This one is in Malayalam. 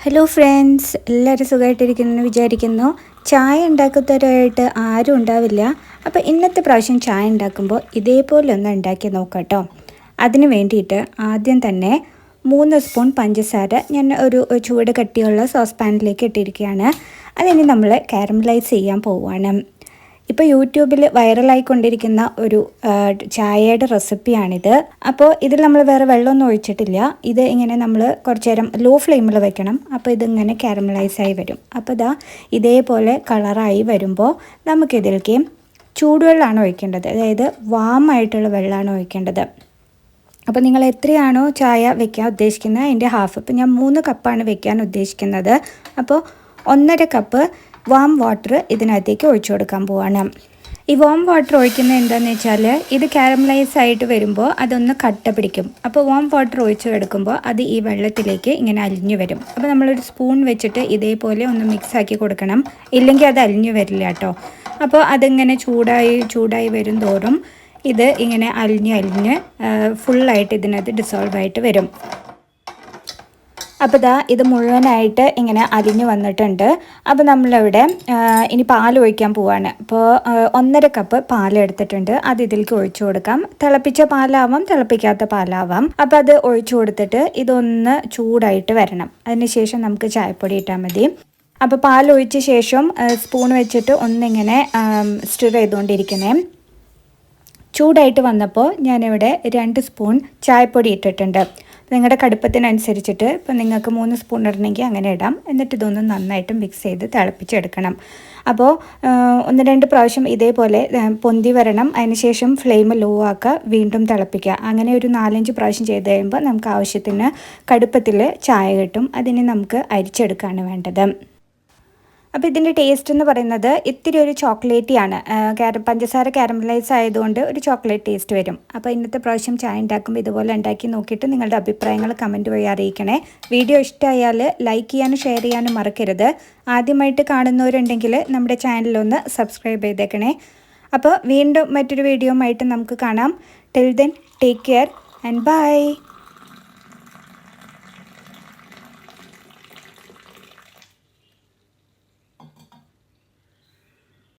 ഹലോ ഫ്രണ്ട്സ്, എല്ലാവരും സുഖമായിട്ടിരിക്കുന്നു വിചാരിക്കുന്നു. ചായ ഉണ്ടാക്കാത്തവരായിട്ട് ആരും ഉണ്ടാവില്ല. അപ്പോൾ ഇന്നത്തെ പ്രാവശ്യം ചായ ഉണ്ടാക്കുമ്പോൾ ഇതേപോലെ ഒന്ന് ഉണ്ടാക്കി നോക്കാം കേട്ടോ. അതിന് വേണ്ടിയിട്ട് ആദ്യം തന്നെ 3 സ്പൂൺ പഞ്ചസാര ഞാൻ ഒരു ചൂട് കട്ടിയുള്ള സോസ് പാനിലേക്ക് ഇട്ടിരിക്കുകയാണ്. അതിനി നമ്മൾ കാരമലൈസ് ചെയ്യാൻ പോവുകയാണ്. ഇപ്പോൾ യൂട്യൂബിൽ വൈറലായിക്കൊണ്ടിരിക്കുന്ന ഒരു ചായയുടെ റെസിപ്പിയാണിത്. അപ്പോൾ ഇതിൽ നമ്മൾ വേറെ വെള്ളമൊന്നും ഒഴിച്ചിട്ടില്ല. ഇത് ഇങ്ങനെ നമ്മൾ കുറച്ച് നേരം ലോ ഫ്ലെയിമിൽ വെക്കണം. അപ്പോൾ ഇതിങ്ങനെ കാരമലൈസായി വരും. അപ്പോൾ ഇതേപോലെ കളറായി വരുമ്പോൾ നമുക്കിതിലേക്ക് ചൂടുവെള്ളമാണ് ഒഴിക്കേണ്ടത്. അതായത് വാമായിട്ടുള്ള വെള്ളമാണ് ഒഴിക്കേണ്ടത്. അപ്പോൾ നിങ്ങൾ എത്രയാണോ ചായ വെക്കാൻ ഉദ്ദേശിക്കുന്നത് അതിൻ്റെ ഹാഫ്. ഇപ്പോൾ ഞാൻ 3 കപ്പാണ് വെക്കാൻ ഉദ്ദേശിക്കുന്നത്. അപ്പോൾ 1.5 കപ്പ് വാം വാട്ടർ ഇതിനകത്തേക്ക് ഒഴിച്ചു കൊടുക്കാൻ പോവാണ്. ഈ വാം വാട്ടർ ഒഴിക്കുന്നത് എന്താണെന്ന് വെച്ചാൽ ഇത് കാരമലൈസ് ആയിട്ട് വരുമ്പോൾ അതൊന്ന് കട്ട പിടിക്കും. അപ്പോൾ വാം വാട്ടർ ഒഴിച്ച് എടുക്കുമ്പോൾ അത് ഈ വെള്ളത്തിലേക്ക് ഇങ്ങനെ അലിഞ്ഞു വരും. അപ്പോൾ നമ്മളൊരു സ്പൂൺ വെച്ചിട്ട് ഇതേപോലെ ഒന്ന് മിക്സ് ആക്കി കൊടുക്കണം. ഇല്ലെങ്കിൽ അത് അലിഞ്ഞു വരില്ല കേട്ടോ. അപ്പോൾ അതിങ്ങനെ ചൂടായി വരും തോറും ഇത് ഇങ്ങനെ അലിഞ്ഞ് ഫുള്ളായിട്ട് ഇതിനകത്ത് ഡിസോൾവ് ആയിട്ട് വരും. അപ്പോൾ ഇത് മുഴുവനായിട്ട് ഇങ്ങനെ അലിഞ്ഞു വന്നിട്ടുണ്ട്. അപ്പോൾ നമ്മളിവിടെ ഇനി പാൽ ഒഴിക്കാൻ പോവാണ്. അപ്പോൾ 1.5 കപ്പ് പാൽ എടുത്തിട്ടുണ്ട്. അത് ഇതിലേക്ക് ഒഴിച്ചു കൊടുക്കാം. തിളപ്പിച്ച പാലാവാം, തിളപ്പിക്കാത്ത പാലാവാം. അപ്പോൾ അത് ഒഴിച്ചു കൊടുത്തിട്ട് ഇതൊന്ന് ചൂടായിട്ട് വരണം. അതിനുശേഷം നമുക്ക് ചായപ്പൊടി ഇട്ടാൽ മതി. അപ്പോൾ പാൽ ഒഴിച്ച ശേഷം സ്പൂൺ വെച്ചിട്ട് ഒന്നിങ്ങനെ സ്റ്റിർ ചെയ്തുകൊണ്ടിരിക്കണേ. ചൂടായിട്ട് വന്നപ്പോൾ ഞാനിവിടെ 2 സ്പൂൺ ചായപ്പൊടി ഇട്ടിട്ടുണ്ട്. നിങ്ങളുടെ കടുപ്പത്തിനനുസരിച്ചിട്ട് ഇപ്പോൾ നിങ്ങൾക്ക് 3 സ്പൂൺ ഇടണമെങ്കിൽ അങ്ങനെ ഇടാം. എന്നിട്ട് ഇതൊന്ന് നന്നായിട്ട് മിക്സ് ചെയ്ത് തിളപ്പിച്ചെടുക്കണം. അപ്പോൾ 1-2 പ്രാവശ്യം ഇതേപോലെ പൊന്തി വരണം. അതിനുശേഷം ഫ്ലെയിം ലോ ആക്കുക, വീണ്ടും തിളപ്പിക്കുക. അങ്ങനെ ഒരു 4-5 പ്രാവശ്യം ചെയ്ത് കഴിയുമ്പോൾ നമുക്ക് ആവശ്യത്തിന് കടുപ്പത്തിൽ ചായ കിട്ടും. അതിന് നമുക്ക് അരിച്ചെടുക്കുകയാണ് വേണ്ടത്. അപ്പോൾ ഇതിൻ്റെ ടേസ്റ്റ് എന്ന് പറയുന്നത് ഇത്തിരി ഒരു ചോക്ലേറ്റിയാണ്. പഞ്ചസാര കാരമലൈസ് ആയതുകൊണ്ട് ഒരു ചോക്ലേറ്റ് ടേസ്റ്റ് വരും. അപ്പോൾ ഇന്നത്തെ പ്രാവശ്യം ചായ ഉണ്ടാക്കുമ്പോൾ ഇതുപോലെ ഉണ്ടാക്കി നോക്കിയിട്ട് നിങ്ങളുടെ അഭിപ്രായങ്ങൾ കമൻറ്റ് വഴി അറിയിക്കണേ. വീഡിയോ ഇഷ്ടമായാൽ ലൈക്ക് ചെയ്യാനും ഷെയർ ചെയ്യാനും മറക്കരുത്. ആദ്യമായിട്ട് കാണുന്നവരുണ്ടെങ്കിൽ നമ്മുടെ ചാനലൊന്ന് സബ്സ്ക്രൈബ് ചെയ്തേക്കണേ. അപ്പോൾ വീണ്ടും മറ്റൊരു വീഡിയോ ആയിട്ട് നമുക്ക് കാണാം. Till then take care and by.